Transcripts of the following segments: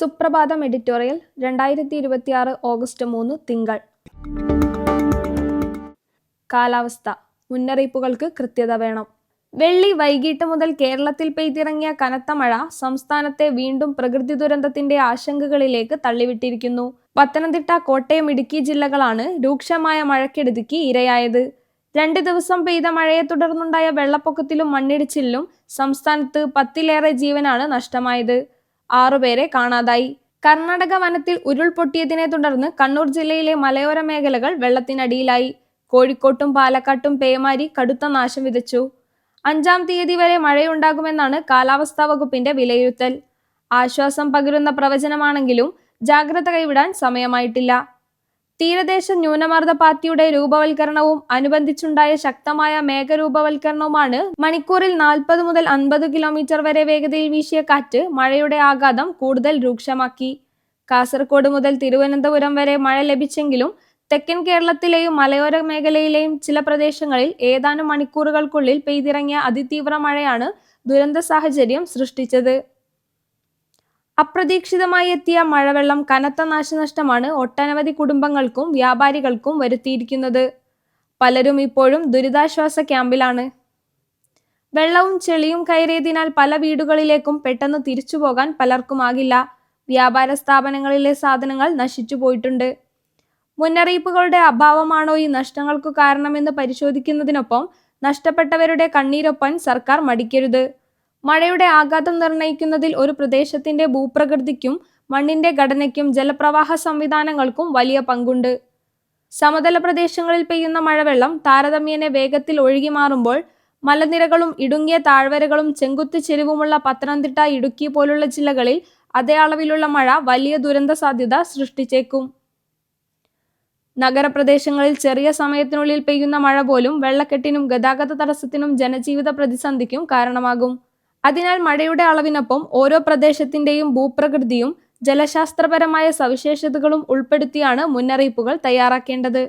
സുപ്രഭാതം editorial 2026 August 3 തിങ്കൾ. കാലാവസ്ഥ മുന്നറിയിപ്പുകൾക്ക് കൃത്യത വേണം. വെള്ളി വൈകിട്ട് മുതൽ കേരളത്തിൽ പെയ്തിറങ്ങിയ കനത്ത മഴ സംസ്ഥാനത്തെ വീണ്ടും പ്രകൃതി ദുരന്തത്തിന്റെ ആശങ്കകളിലേക്ക് തള്ളിവിട്ടിരിക്കുന്നു. പത്തനംതിട്ട, കോട്ടയം, ഇടുക്കി ജില്ലകളാണ് രൂക്ഷമായ മഴക്കെടുതിക്ക് ഇരയായത്. 2 ദിവസം പെയ്ത മഴയെ തുടർന്നുണ്ടായ വെള്ളപ്പൊക്കത്തിലും മണ്ണിടിച്ചിലിലും സംസ്ഥാനത്ത് 10-ലേറെ ജീവനാണ് നഷ്ടമായത്. 6 പേരെ കാണാതായി. കർണാടക വനത്തിൽ ഉരുൾപൊട്ടിയതിനെ തുടർന്ന് കണ്ണൂർ ജില്ലയിലെ മലയോര മേഖലകൾ വെള്ളത്തിനടിയിലായി. കോഴിക്കോട്ടും പാലക്കാട്ടും പേമാരി കടുത്ത നാശം വിതച്ചു. 5-ാം തീയതി വരെ മഴയുണ്ടാകുമെന്നാണ് കാലാവസ്ഥാ വകുപ്പിന്റെ വിലയിരുത്തൽ. ആശ്വാസം പകരുന്ന പ്രവചനമാണെങ്കിലും ജാഗ്രത കൈവിടാൻ സമയമായിട്ടില്ല. തീരദേശ ന്യൂനമർദ്ദ പാത്തിയുടെ രൂപവൽക്കരണവും അനുബന്ധിച്ചുണ്ടായ ശക്തമായ മേഘരൂപവൽക്കരണവുമാണ് മണിക്കൂറിൽ 40 മുതൽ 50 കിലോമീറ്റർ വരെ വേഗതയിൽ വീശിയ കാറ്റ് മഴയുടെ ആഘാതം കൂടുതൽ രൂക്ഷമാക്കി. കാസർഗോഡ് മുതൽ തിരുവനന്തപുരം വരെ മഴ ലഭിച്ചെങ്കിലും തെക്കൻ കേരളത്തിലെയും മലയോര മേഖലയിലെയും ചില പ്രദേശങ്ങളിൽ ഏതാനും മണിക്കൂറുകൾക്കുള്ളിൽ പെയ്തിറങ്ങിയ അതിതീവ്ര മഴയാണ് ദുരന്ത സാഹചര്യം സൃഷ്ടിച്ചത്. അപ്രതീക്ഷിതമായി എത്തിയ മഴവെള്ളം കനത്ത നാശനഷ്ടമാണ് ഒട്ടനവധി കുടുംബങ്ങൾക്കും വ്യാപാരികൾക്കും വരുത്തിയിരിക്കുന്നത്. പലരും ഇപ്പോഴും ദുരിതാശ്വാസ ക്യാമ്പിലാണ്. വെള്ളവും ചെളിയും കയറിയതിനാൽ പല വീടുകളിലേക്കും പെട്ടെന്ന് തിരിച്ചുപോകാൻ പലർക്കുമാകില്ല. വ്യാപാര സ്ഥാപനങ്ങളിലെ സാധനങ്ങൾ നശിച്ചു പോയിട്ടുണ്ട്. മുന്നറിയിപ്പുകളുടെ അഭാവമാണോ ഈ നഷ്ടങ്ങൾക്കു കാരണമെന്ന് പരിശോധിക്കുന്നതിനൊപ്പം നഷ്ടപ്പെട്ടവരുടെ കണ്ണീരൊപ്പാൻ സർക്കാർ മടിക്കരുത്. മഴയുടെ ആഘാതം നിർണ്ണയിക്കുന്നതിൽ ഒരു പ്രദേശത്തിന്റെ ഭൂപ്രകൃതിക്കും മണ്ണിന്റെ ഘടനയ്ക്കും ജലപ്രവാഹ സംവിധാനങ്ങൾക്കും വലിയ പങ്കുണ്ട്. സമതല പ്രദേശങ്ങളിൽ പെയ്യുന്ന മഴവെള്ളം താരതമ്യേന വേഗത്തിൽ ഒഴുകി മാറുമ്പോൾ മലനിരകളും ഇടുങ്ങിയ താഴ്വരകളും ചെങ്കുത്ത് ചെരിവുമുള്ള പത്തനംതിട്ട, ഇടുക്കി പോലുള്ള ജില്ലകളിൽ അതേ അളവിലുള്ള മഴ വലിയ ദുരന്ത സാധ്യത സൃഷ്ടിച്ചേക്കും. നഗരപ്രദേശങ്ങളിൽ ചെറിയ സമയത്തിനുള്ളിൽ പെയ്യുന്ന മഴ പോലും വെള്ളക്കെട്ടിനും ഗതാഗത തടസ്സത്തിനും ജനജീവിത പ്രതിസന്ധിക്കും കാരണമാകും. അതിനാൽ മഴയുടെ അളവിനൊപ്പം ഓരോ പ്രദേശത്തിന്റെയും ഭൂപ്രകൃതിയും ജലശാസ്ത്രപരമായ സവിശേഷതകളും ഉൾപ്പെടുത്തിയാണ് മുന്നറിയിപ്പുകൾ തയ്യാറാക്കേണ്ടത്.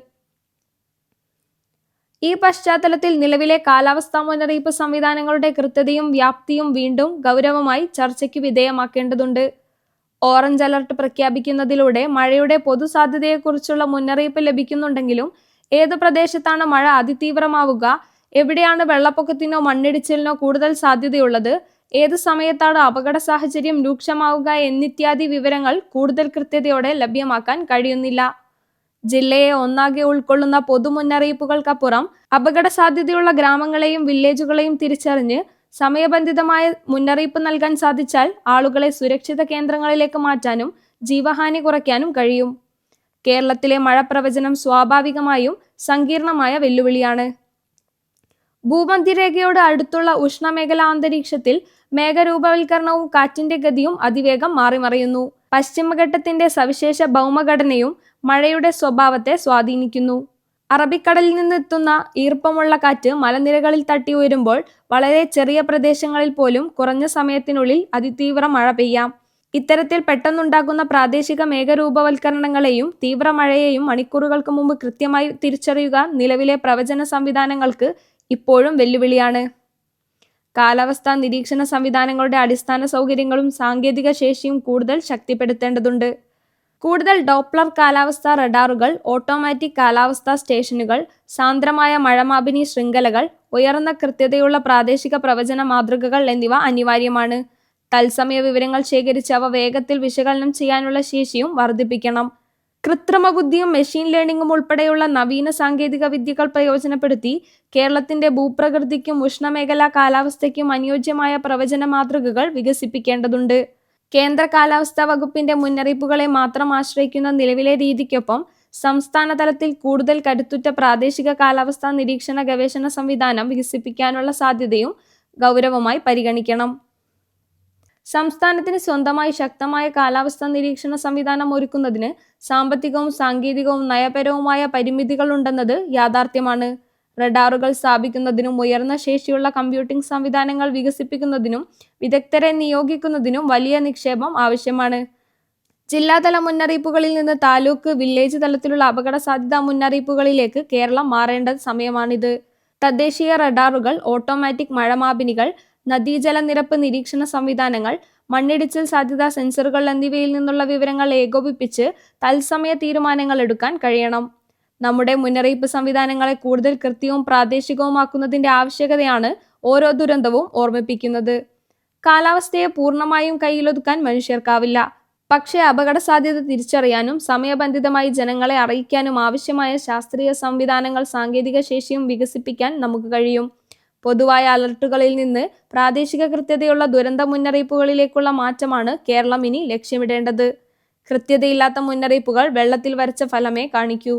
ഈ പശ്ചാത്തലത്തിൽ നിലവിലെ കാലാവസ്ഥാ മുന്നറിയിപ്പ് സംവിധാനങ്ങളുടെ കൃത്യതയും വ്യാപ്തിയും വീണ്ടും ഗൗരവമായി ചർച്ചയ്ക്ക് വിധേയമാക്കേണ്ടതുണ്ട്. ഓറഞ്ച് അലർട്ട് പ്രഖ്യാപിക്കുന്നതിലൂടെ മഴയുടെ പൊതു സാധ്യതയെക്കുറിച്ചുള്ള മുന്നറിയിപ്പ് ലഭിക്കുന്നുണ്ടെങ്കിലും ഏത് പ്രദേശത്താണ് മഴ അതിതീവ്രമാവുക, എവിടെയാണ് വെള്ളപ്പൊക്കത്തിനോ മണ്ണിടിച്ചിലിനോ കൂടുതൽ സാധ്യതയുള്ളത്, ഏത് സമയത്താണ് അപകട സാഹചര്യം രൂക്ഷമാവുക എന്നിത്യാദി വിവരങ്ങൾ കൂടുതൽ കൃത്യതയോടെ ലഭ്യമാക്കാൻ കഴിയുന്നില്ല. ജില്ലയെ ഒന്നാകെ ഉൾക്കൊള്ളുന്ന പൊതുമുന്നറിയിപ്പുകൾക്കപ്പുറം അപകട സാധ്യതയുള്ള ഗ്രാമങ്ങളെയും വില്ലേജുകളെയും തിരിച്ചറിഞ്ഞ് സമയബന്ധിതമായ മുന്നറിയിപ്പ് നൽകാൻ സാധിച്ചാൽ ആളുകളെ സുരക്ഷിത കേന്ദ്രങ്ങളിലേക്ക് മാറ്റാനും ജീവഹാനി കുറയ്ക്കാനും കഴിയും. കേരളത്തിലെ മഴ പ്രവചനം സ്വാഭാവികമായും സങ്കീർണമായ വെല്ലുവിളിയാണ്. ഭൂമധ്യരേഖയോട് അടുത്തുള്ള ഉഷ്ണമേഖലാ അന്തരീക്ഷത്തിൽ മേഘരൂപവൽക്കരണവും കാറ്റിന്റെ ഗതിയും അതിവേഗം മാറിമറിയുന്നു. പശ്ചിമഘട്ടത്തിന്റെ സവിശേഷ ഭൗമഘടനയും മഴയുടെ സ്വഭാവത്തെ സ്വാധീനിക്കുന്നു. അറബിക്കടലിൽ നിന്നെത്തുന്ന ഈർപ്പമുള്ള കാറ്റ് മലനിരകളിൽ തട്ടി ഉയരുമ്പോൾ വളരെ ചെറിയ പ്രദേശങ്ങളിൽ പോലും കുറഞ്ഞ സമയത്തിനുള്ളിൽ അതിതീവ്ര മഴ പെയ്യാം. ഇത്തരത്തിൽ പെട്ടെന്നുണ്ടാകുന്ന പ്രാദേശിക മേഘരൂപവൽക്കരണങ്ങളെയും തീവ്രമഴയെയും മണിക്കൂറുകൾക്ക് മുമ്പ് കൃത്യമായി തിരിച്ചറിയുക നിലവിലെ പ്രവചന സംവിധാനങ്ങൾക്ക് ഇപ്പോഴും വെല്ലുവിളിയാണ്. കാലാവസ്ഥാ നിരീക്ഷണ സംവിധാനങ്ങളുടെ അടിസ്ഥാന സൗകര്യങ്ങളും സാങ്കേതിക ശേഷിയും കൂടുതൽ ശക്തിപ്പെടുത്തേണ്ടതുണ്ട്. കൂടുതൽ ഡോപ്ലർ കാലാവസ്ഥാ റഡാറുകൾ, ഓട്ടോമാറ്റിക് കാലാവസ്ഥാ സ്റ്റേഷനുകൾ, സാന്ദ്രമായ മഴമാപിനി ശൃംഖലകൾ, ഉയർന്ന കൃത്യതയുള്ള പ്രാദേശിക പ്രവചന മാതൃകകൾ എന്നിവ അനിവാര്യമാണ്. തത്സമയ വിവരങ്ങൾ ശേഖരിച്ച് അവ വേഗത്തിൽ വിശകലനം ചെയ്യാനുള്ള ശേഷിയും വർദ്ധിപ്പിക്കണം. കൃത്രിമ ബുദ്ധിയും മെഷീൻ ലേണിംഗും ഉൾപ്പെടെയുള്ള നവീന സാങ്കേതിക വിദ്യകൾ പ്രയോജനപ്പെടുത്തി കേരളത്തിന്റെ ഭൂപ്രകൃതിക്കും ഉഷ്ണമേഖലാ കാലാവസ്ഥയ്ക്കും അനുയോജ്യമായ പ്രവചന മാതൃകകൾ വികസിപ്പിക്കേണ്ടതുണ്ട്. കേന്ദ്ര കാലാവസ്ഥാ വകുപ്പിന്റെ മുന്നറിയിപ്പുകളെ മാത്രം ആശ്രയിക്കുന്ന നിലവിലെ രീതിക്കൊപ്പം സംസ്ഥാന തലത്തിൽ കൂടുതൽ കരുത്തുറ്റ പ്രാദേശിക കാലാവസ്ഥാ നിരീക്ഷണ ഗവേഷണ സംവിധാനം വികസിപ്പിക്കാനുള്ള സാധ്യതയും ഗൗരവമായി പരിഗണിക്കണം. സംസ്ഥാനത്തിന് സ്വന്തമായി ശക്തമായ കാലാവസ്ഥാ നിരീക്ഷണ സംവിധാനം ഒരുക്കുന്നതിന് സാമ്പത്തികവും സാങ്കേതികവും നയപരവുമായ പരിമിതികളുണ്ടെന്നത് യാഥാർത്ഥ്യമാണ്. റഡാറുകൾ സ്ഥാപിക്കുന്നതിനും ഉയർന്ന ശേഷിയുള്ള കമ്പ്യൂട്ടിംഗ് സംവിധാനങ്ങൾ വികസിപ്പിക്കുന്നതിനും വിദഗ്ധരെ നിയോഗിക്കുന്നതിനും വലിയ നിക്ഷേപം ആവശ്യമാണ്. ജില്ലാതല മുന്നറിയിപ്പുകളിൽ നിന്ന് താലൂക്ക്, വില്ലേജ് തലത്തിലുള്ള അപകട സാധ്യതാ മുന്നറിയിപ്പുകളിലേക്ക് കേരളം മാറേണ്ട സമയമാണിത്. തദ്ദേശീയ റഡാറുകൾ, ഓട്ടോമാറ്റിക് മഴമാപിനികൾ, നദീജലനിരപ്പ് നിരീക്ഷണ സംവിധാനങ്ങൾ, മണ്ണിടിച്ചിൽ സാധ്യതാ സെൻസറുകൾ എന്നിവയിൽ നിന്നുള്ള വിവരങ്ങൾ ഏകോപിപ്പിച്ച് തത്സമയ തീരുമാനങ്ങൾ എടുക്കാൻ കഴിയണം. നമ്മുടെ മുന്നറിയിപ്പ് സംവിധാനങ്ങളെ കൂടുതൽ കൃത്യവും പ്രാദേശികവുമാക്കുന്നതിന്റെ ആവശ്യകതയാണ് ഓരോ ദുരന്തവും ഓർമ്മിപ്പിക്കുന്നത്. കാലാവസ്ഥയെ പൂർണ്ണമായും കയ്യിലൊതുക്കാൻ മനുഷ്യർക്കാവില്ല. പക്ഷേ അപകട സാധ്യത തിരിച്ചറിയാനും സമയബന്ധിതമായി ജനങ്ങളെ അറിയിക്കാനും ആവശ്യമായ ശാസ്ത്രീയ സംവിധാനങ്ങൾ സാങ്കേതിക ശേഷിയും വികസിപ്പിക്കാൻ നമുക്ക് കഴിയും. പൊതുവായ അലർട്ടുകളിൽ നിന്ന് പ്രാദേശിക കൃത്യതയുള്ള ദുരന്ത മുന്നറിയിപ്പുകളിലേക്കുള്ള മാറ്റമാണ് കേരളം ഇനി ലക്ഷ്യമിടേണ്ടത്. കൃത്യതയില്ലാത്ത മുന്നറിയിപ്പുകൾ വെള്ളത്തിൽ വരച്ച ഫലമേ കാണിക്കൂ.